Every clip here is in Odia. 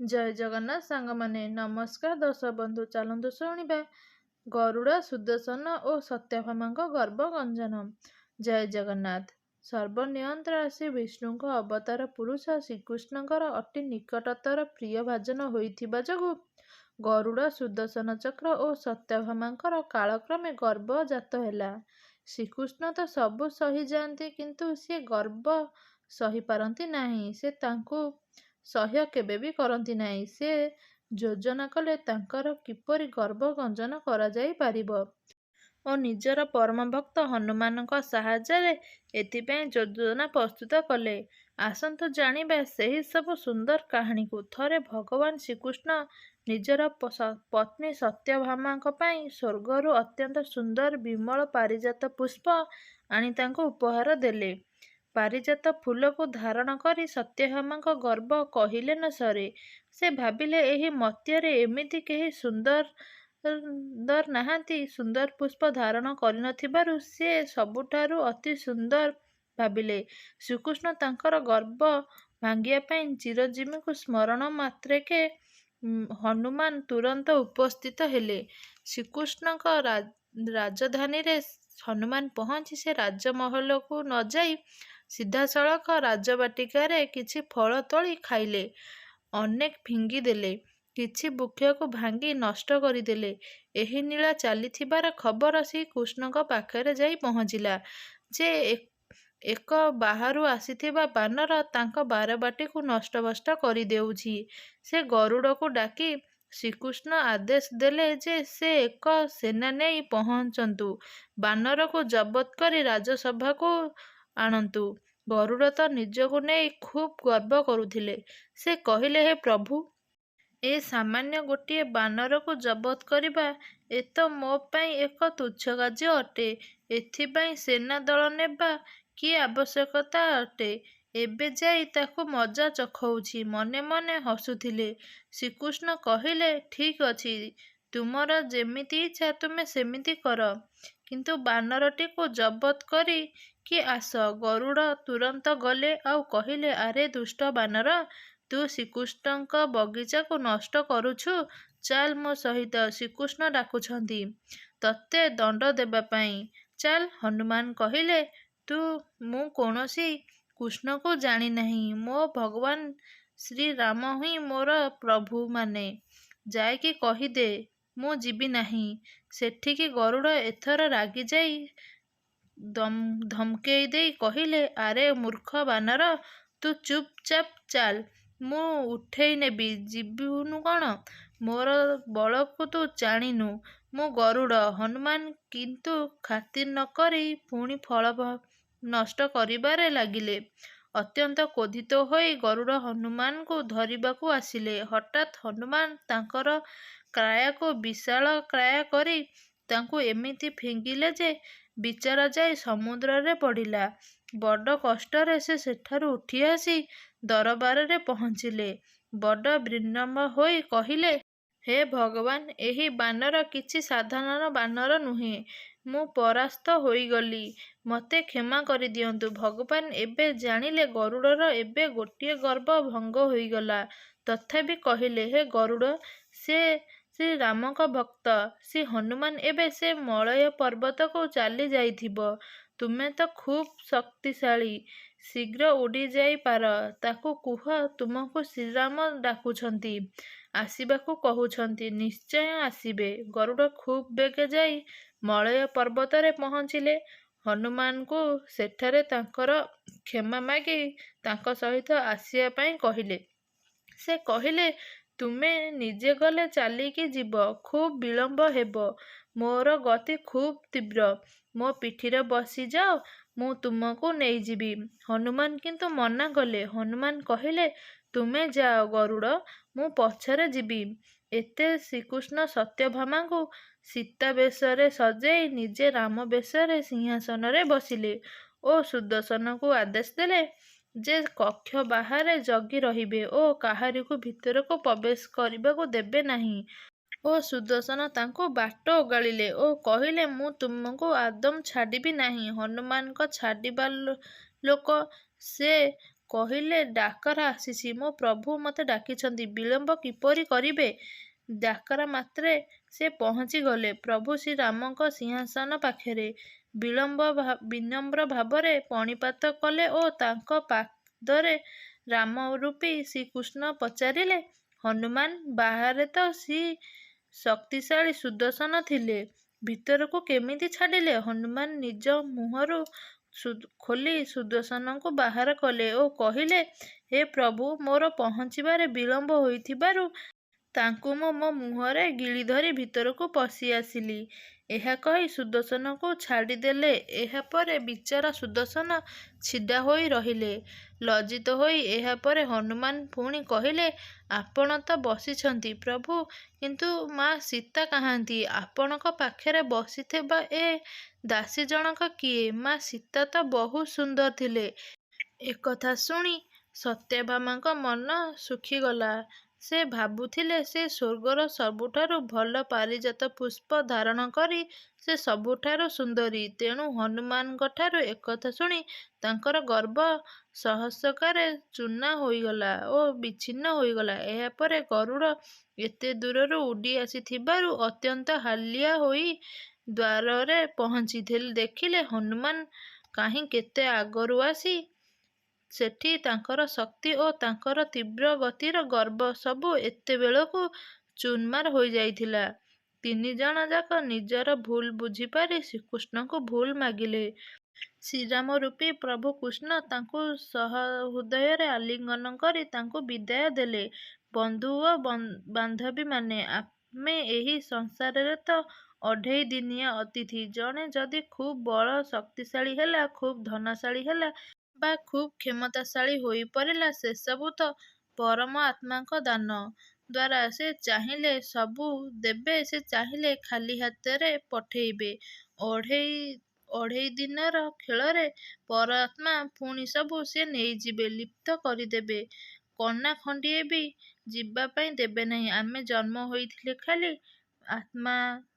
ଜୟ ଜଗନ୍ନାଥ ସାଙ୍ଗମାନେ ନମସ୍କାର ଦର୍ଶକ ବନ୍ଧୁ ଚାଲନ୍ତୁ ଶୁଣିବା ଗରୁଡ଼ ସୁଦର୍ଶନ ଓ ସତ୍ୟଭାମାଙ୍କ ଗର୍ବ ଗଞ୍ଜନ। ଜୟ ଜଗନ୍ନାଥ। ସର୍ବନିୟନ୍ତ୍ର ଶ୍ରୀ ବିଷ୍ଣୁଙ୍କ ଅବତାର ପୁରୁଷ ଶ୍ରୀକୃଷ୍ଣଙ୍କର ଅତି ନିକଟତର ପ୍ରିୟ ଭାଜନ ହୋଇଥିବା ଯୋଗୁଁ ଗରୁଡ଼ ସୁଦର୍ଶନ ଚକ୍ର ଓ ସତ୍ୟଭାମାଙ୍କର କାଳକ୍ରମେ ଗର୍ବ ଜାତ ହେଲା। ଶ୍ରୀକୃଷ୍ଣ ତ ସବୁ ସହିଯାଆନ୍ତି, କିନ୍ତୁ ସେ ଗର୍ବ ସହିପାରନ୍ତି ନାହିଁ। ସେ ତାଙ୍କୁ ସହ୍ୟ କେବେ ବି କରନ୍ତି ନାହିଁ। ସେ ଯୋଜନା କଲେ ତାଙ୍କର କିପରି ଗର୍ବ ଗଞ୍ଜନ କରାଯାଇ ପାରିବ ଓ ନିଜର ପରମ ଭକ୍ତ ହନୁମାନଙ୍କ ସାହାଯ୍ୟରେ ଏଥିପାଇଁ ଯୋଜନା ପ୍ରସ୍ତୁତ କଲେ। ଆସନ୍ତୁ ଜାଣିବା ସେହି ସବୁ ସୁନ୍ଦର କାହାଣୀକୁ। ଥରେ ଭଗବାନ ଶ୍ରୀକୃଷ୍ଣ ନିଜର ପତ୍ନୀ ସତ୍ୟଭାମାଙ୍କ ପାଇଁ ସ୍ୱର୍ଗରୁ ଅତ୍ୟନ୍ତ ସୁନ୍ଦର ବିମଳ ପାରିଜାତ ପୁଷ୍ପ ଆଣି ତାଙ୍କୁ ଉପହାର ଦେଲେ। ପାରିଜାତ ଫୁଲକୁ ଧାରଣ କରି ସତ୍ୟଭାମାଙ୍କ ଗର୍ବ କହିଲେ ନ ସରେ। ସେ ଭାବିଲେ, ଏହି ମର୍ତ୍ତ୍ୟରେ ଏମିତି କେହି ସୁନ୍ଦର ନାହାନ୍ତି। ସୁନ୍ଦର ପୁଷ୍ପ ଧାରଣ କରିନଥିବାରୁ ସେ ସବୁଠାରୁ ଅତି ସୁନ୍ଦର ଭାବିଲେ। ଶ୍ରୀକୃଷ୍ଣ ତାଙ୍କର ଗର୍ବ ଭାଙ୍ଗିବା ପାଇଁ ଚିରଞ୍ଜୀବୀଙ୍କୁ ସ୍ମରଣ ମାତ୍ରକେ ହନୁମାନ ତୁରନ୍ତ ଉପସ୍ଥିତ ହେଲେ। ଶ୍ରୀକୃଷ୍ଣଙ୍କ ରାଜଧାନୀରେ ହନୁମାନ ପହଞ୍ଚି ସେ ରାଜମହଲକୁ ନ ଯାଇ ସିଧାସଳଖ ରାଜବାଟିକାରେ କିଛି ଫଳ ତୋଳି ଖାଇଲେ। ଅନେକ ଫିଙ୍ଗି ଦେଲେ। କିଛି ବୃକ୍ଷକୁ ଭାଙ୍ଗି ନଷ୍ଟ କରିଦେଲେ। ଏହି ଲୀଳା ଚାଲିଥିବାର ଖବର ଶ୍ରୀକୃଷ୍ଣଙ୍କ ପାଖରେ ଯାଇ ପହଞ୍ଚିଲା ଯେ ଏକ ବାହାରୁ ଆସିଥିବା ବାନର ତାଙ୍କ ବାରବାଟିକୁ ନଷ୍ଟଭ୍ରଷ୍ଟ କରିଦେଉଛି। ସେ ଗରୁଡ଼କୁ ଡାକି ଶ୍ରୀକୃଷ୍ଣ ଆଦେଶ ଦେଲେ ଯେ ସେ ଏକ ସେନା ନେଇ ପହଞ୍ଚନ୍ତୁ, ବାନରକୁ ଜବତ କରି ରାଜସଭାକୁ ଆଣନ୍ତୁ। ଗରୁଡ଼ ତ ନିଜକୁ ନେଇ ଖୁବ୍ ଗର୍ବ କରୁଥିଲେ। ସେ କହିଲେ, ହେ ପ୍ରଭୁ! ଏ ସାମାନ୍ୟ ଗୋଟିଏ ବାନରକୁ ଜବତ କରିବା ଏ ତ ମୋ ପାଇଁ ଏକ ତୁଚ୍ଛ କାର୍ଯ୍ୟ ଅଟେ। ଏଥିପାଇଁ ସେନା ଦଳ ନେବା କି ଆବଶ୍ୟକତା ଅଟେ? ଏବେ ଯାଇ ତାକୁ ମଜା ଚଖଉଛି। ମନେ ମନେ ହସୁଥିଲେ। ଶ୍ରୀକୃଷ୍ଣ କହିଲେ, ଠିକ୍ ଅଛି, ତୁମର ଯେମିତି ଇଚ୍ଛା ତୁମେ ସେମିତି କର, କିନ୍ତୁ ବାନରଟିକୁ ଜବତ କରି କି ଆସ। ଗରୁଡ଼ ତୁରନ୍ତ ଗଲେ ଆଉ କହିଲେ, ଆରେ ଦୁଷ୍ଟ ବାନର, ତୁ ଶ୍ରୀକୃଷ୍ଣଙ୍କ ବଗିଚାକୁ ନଷ୍ଟ କରୁଛୁ। ଚାଲ ମୋ ସହିତ, ଶ୍ରୀକୃଷ୍ଣ ଡାକୁଛନ୍ତି ତତେ ଦଣ୍ଡ ଦେବା ପାଇଁ। ଚାଲ। ହନୁମାନ କହିଲେ, ମୁଁ କୌଣସି କୃଷ୍ଣକୁ ଜାଣିନାହିଁ। ମୋ ଭଗବାନ ଶ୍ରୀରାମ ହିଁ ମୋର ପ୍ରଭୁ। ମାନେ ଯାଇକି କହିଦେ, ମୁଁ ଯିବି ନାହିଁ ସେଠିକି। ଗରୁଡ଼ ଏଥର ରାଗିଯାଇ ଧମକେଇ ଦେଇ କହିଲେ, ଆରେ ମୂର୍ଖ ବାନର, ତୁ ଚୁପ୍ ଚାପ୍ ଚାଲ, ମୁଁ ଉଠେଇ ନେବି। ଯିବୁନି କ'ଣ? ମୋର ବଳକୁ ତୁ ଜାଣିନୁ। ମୁଁ ଗରୁଡ଼। ହନୁମାନ କିନ୍ତୁ ଖାତିର ନ କରି ପୁଣି ଫଳ ନଷ୍ଟ କରିବାରେ ଲାଗିଲେ। ଅତ୍ୟନ୍ତ କ୍ରୋଧିତ ହୋଇ ଗରୁଡ଼ ହନୁମାନଙ୍କୁ ଧରିବାକୁ ଆସିଲେ। ହଠାତ୍ ହନୁମାନ ତାଙ୍କର କାୟାକୁ ବିଶାଳକାୟ କରି ତାଙ୍କୁ ଏମିତି ଫିଙ୍ଗିଲେ ଯେ ବିଚରା ଯାଇ ସମୁଦ୍ରରେ ପଡ଼ିଲା। ବଡ଼ କଷ୍ଟରେ ସେ ସେଠାରୁ ଉଠି ଆସି ଦରବାରରେ ପହଞ୍ଚିଲେ। ବଡ଼ ବିନମ୍ର ହୋଇ କହିଲେ, ହେ ଭଗବାନ! ଏହି ବାନର କିଛି ସାଧାରଣ ବାନର ନୁହେଁ। ମୁଁ ପରାସ୍ତ ହୋଇଗଲି। ମୋତେ କ୍ଷମା କରିଦିଅନ୍ତୁ। ଭଗବାନ ଏବେ ଜାଣିଲେ ଗରୁଡ଼ର ଏବେ ଗୋଟିଏ ଗର୍ବ ଭଙ୍ଗ ହୋଇଗଲା। ତଥାପି କହିଲେ, ହେ ଗରୁଡ଼, ସେ ଶ୍ରୀରାମଙ୍କ ଭକ୍ତ। ଶ୍ରୀ ହନୁମାନ ଏବେ ସେ ମଳୟ ପର୍ବତକୁ ଚାଲି ଯାଇଥିବ। ତୁମେ ତ ଖୁବ୍ ଶକ୍ତିଶାଳୀ, ଶୀଘ୍ର ଉଡ଼ିଯାଇପାର। ତାକୁ କୁହ, ତୁମକୁ ଶ୍ରୀରାମ ଡାକୁଛନ୍ତି, ଆସିବାକୁ କହୁଛନ୍ତି। ନିଶ୍ଚୟ ଆସିବେ। ଗରୁଡ଼ ଖୁବ୍ ବେଗେ ଯାଇ ମଳୟ ପର୍ବତରେ ପହଞ୍ଚିଲେ। ହନୁମାନଙ୍କୁ ସେଠାରେ ତାଙ୍କର କ୍ଷମା ମାଗି ତାଙ୍କ ସହିତ ଆସିବା ପାଇଁ କହିଲେ। ସେ କହିଲେ, ତୁମେ ନିଜେ ଗଲେ ଚାଲିକି ଯିବ, ଖୁବ୍ ବିଳମ୍ବ ହେବ। ମୋର ଗତି ଖୁବ୍ ତୀବ୍ର। ମୋ ପିଠିରେ ବସିଯାଅ, ମୁଁ ତୁମକୁ ନେଇଯିବି। ହନୁମାନ କିନ୍ତୁ ମନା କଲେ। ହନୁମାନ କହିଲେ, ତୁମେ ଯାଅ ଗରୁଡ଼, ମୁଁ ପଛରେ ଯିବି। ଏତେ ଶ୍ରୀକୃଷ୍ଣ ସତ୍ୟଭାମାଙ୍କୁ ସୀତା ବେଶରେ ସଜେଇ ନିଜେ ରାମ ବେଶରେ ସିଂହାସନରେ ବସିଲେ ଓ ସୁଦର୍ଶନକୁ ଆଦେଶ ଦେଲେ ଯେ କକ୍ଷ ବାହାରେ ଜଗି ରହିବେ ଓ କାହାରିକୁ ଭିତରକୁ ପ୍ରବେଶ କରିବାକୁ ଦେବେ ନାହିଁ। ଓ ସୁଦର୍ଶନ ତାଙ୍କୁ ବାଟ ଓଗାଳିଲେ ଓ କହିଲେ, ମୁଁ ତୁମକୁ ଆଦୌ ଛାଡ଼ିବି ନାହିଁ। ହନୁମାନଙ୍କ ଛାଡ଼ିବା ଲୋକ। ସେ କହିଲେ, ଡାକରା ଆସିଛି। ମୋ ପ୍ରଭୁ ମୋତେ ଡାକିଛନ୍ତି, ବିଳମ୍ବ କିପରି କରିବେ? ଡାକରା ମାତ୍ରେ ସେ ପହଞ୍ଚିଗଲେ ପ୍ରଭୁ ଶ୍ରୀରାମଙ୍କ ସିଂହାସନ ପାଖରେ। ବିନମ୍ର ଭାବରେ ପଣିପାତ କଲେ ଓ ତାଙ୍କ ପାଦରେ ରାମରୂପୀ ଶ୍ରୀକୃଷ୍ଣ ପଚାରିଲେ, ହନୁମାନ, ବାହାରେ ତ ଶକ୍ତିଶାଳୀ ସୁଦର୍ଶନ ଥିଲେ, ଭିତରକୁ କେମିତି ଛାଡ଼ିଲେ? ହନୁମାନ ନିଜ ମୁହଁରୁ ଖୋଲି ସୁଦର୍ଶନଙ୍କୁ ବାହାର କଲେ ଓ କହିଲେ, ହେ ପ୍ରଭୁ, ମୋର ପହଞ୍ଚିବାରେ ବିଳମ୍ବ ହୋଇଥିବାରୁ ତାଙ୍କୁ ମୁଁ ମୋ ମୁହଁରେ ଗିଳିଧରି ଭିତରକୁ ପଶି ଆସିଲି। ଏହା କହି ସୁଦର୍ଶନକୁ ଛାଡ଼ିଦେଲେ। ଏହାପରେ ବିଚରା ସୁଦର୍ଶନ ଛିଡ଼ା ହୋଇ ରହିଲେ ଲଜ୍ଜିତ ହୋଇ। ଏହାପରେ ହନୁମାନ ପୁଣି କହିଲେ, ଆପଣ ତ ବସିଛନ୍ତି ପ୍ରଭୁ, କିନ୍ତୁ ମା ସୀତା କାହାନ୍ତି? ଆପଣଙ୍କ ପାଖରେ ବସିଥିବା ଏ ଦାସୀ ଜଣକ କିଏ? ମା ସୀତା ତ ବହୁ ସୁନ୍ଦର ଥିଲେ। ଏକଥା ଶୁଣି ସତ୍ୟଭାମାଙ୍କ ମନ ଶୁଖିଗଲା। ସେ ଭାବୁଥିଲେ ସେ ସ୍ୱର୍ଗର ସବୁଠାରୁ ଭଲ ପାରିଜାତ ପୁଷ୍ପ ଧାରଣ କରି ସେ ସବୁଠାରୁ ସୁନ୍ଦରୀ। ତେଣୁ ହନୁମାନଙ୍କଠାରୁ ଏକଥା ଶୁଣି ତାଙ୍କର ଗର୍ବ ସହସ୍ରାକାରେ ଚୂର୍ଣ୍ଣ ହୋଇଗଲା ଓ ବିଚ୍ଛିନ୍ନ ହୋଇଗଲା। ଏହାପରେ ଗରୁଡ଼ ଏତେ ଦୂରରୁ ଉଡ଼ି ଆସିଥିବାରୁ ଅତ୍ୟନ୍ତ ହାଲିଆ ହୋଇ ଦ୍ୱାରରେ ପହଞ୍ଚି ଦେଖିଲେ ହନୁମାନ କାହିଁ କେତେ ଆଗରୁ ଆସି ସେଠି ତାଙ୍କର ଶକ୍ତି ଓ ତାଙ୍କର ତୀବ୍ର ଗତିର ଗର୍ବ ସବୁ ଏତେବେଳକୁ ଚୁରମାର ହୋଇଯାଇଥିଲା। ତିନି ଜଣ ଯାକ ନିଜର ଭୁଲ ବୁଝିପାରି ଶ୍ରୀକୃଷ୍ଣଙ୍କୁ ଭୁଲ ମାଗିଲେ। ଶ୍ରୀରାମ ରୂପୀ ପ୍ରଭୁ କୃଷ୍ଣ ତାଙ୍କୁ ସହୃଦୟରେ ଆଲିଙ୍ଗନ କରି ତାଙ୍କୁ ବିଦାୟ ଦେଲେ। ବନ୍ଧୁ ଓ ବାନ୍ଧବୀମାନେ, ଆମେ ଏହି ସଂସାରରେ ତ ଅଢ଼େଇ ଦିନିଆ ଅତିଥି। ଜଣେ ଯଦି ଖୁବ୍ ବଳ ଶକ୍ତିଶାଳୀ ହେଲା, ଖୁବ୍ ଧନଶାଳୀ ହେଲା ବା ଖୁବ୍ କ୍ଷମତାଶାଳୀ ହୋଇପାରିଲା, ସେସବୁ ତ ପରମ ଆତ୍ମାଙ୍କ ଦାନ ଦ୍ୱାରା ସେ ଚାହିଁଲେ ସବୁ ଦେବେ, ସେ ଚାହିଁଲେ ଖାଲି ହାତରେ ପଠେଇବେ। ଅଢ଼େଇ ଦିନର ଖେଳରେ ପର ଆତ୍ମା ପୁଣି ସବୁ ସେ ନେଇଯିବେ, ଲିପ୍ତ କରିଦେବେ। କନା ଖଣ୍ଡିଏ ବି ଯିବା ପାଇଁ ଦେବେ ନାହିଁ। ଆମେ ଜନ୍ମ ହୋଇଥିଲେ ଖାଲି, ଆତ୍ମା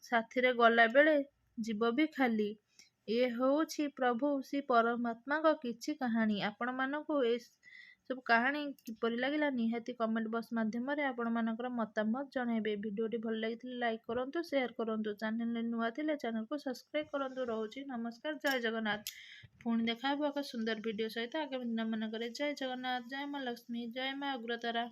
ସାଥିରେ ଗଲାବେଳେ ଯିବ ବି ଖାଲି। ଏ ହେଉଛି ପ୍ରଭୁ ଶ୍ରୀ ପରମାତ୍ମାଙ୍କ କିଛି କାହାଣୀ। ଆପଣମାନଙ୍କୁ ଏ ସବୁ କାହାଣୀ କିପରି ଲାଗିଲା ନିହାତି କମେଣ୍ଟ ବକ୍ସ ମାଧ୍ୟମରେ ଆପଣମାନଙ୍କର ମତାମତ ଜଣାଇବେ। ଭିଡ଼ିଓଟି ଭଲ ଲାଗିଥିଲେ ଲାଇକ୍ କରନ୍ତୁ, ସେୟାର କରନ୍ତୁ। ଚ୍ୟାନେଲରେ ନୂଆ ଥିଲେ ଚ୍ୟାନେଲକୁ ସବସ୍କ୍ରାଇବ୍ କରନ୍ତୁ। ରହୁଛି ନମସ୍କାର, ଜୟ ଜଗନ୍ନାଥ। ପୁଣି ଦେଖା ହେବ ଏକ ସୁନ୍ଦର ଭିଡ଼ିଓ ସହିତ ଆଗାମୀ ଦିନମାନଙ୍କରେ। ଜୟ ଜଗନ୍ନାଥ, ଜୟ ମା ଲକ୍ଷ୍ମୀ, ଜୟ ମା ଅଗ୍ରତାରା।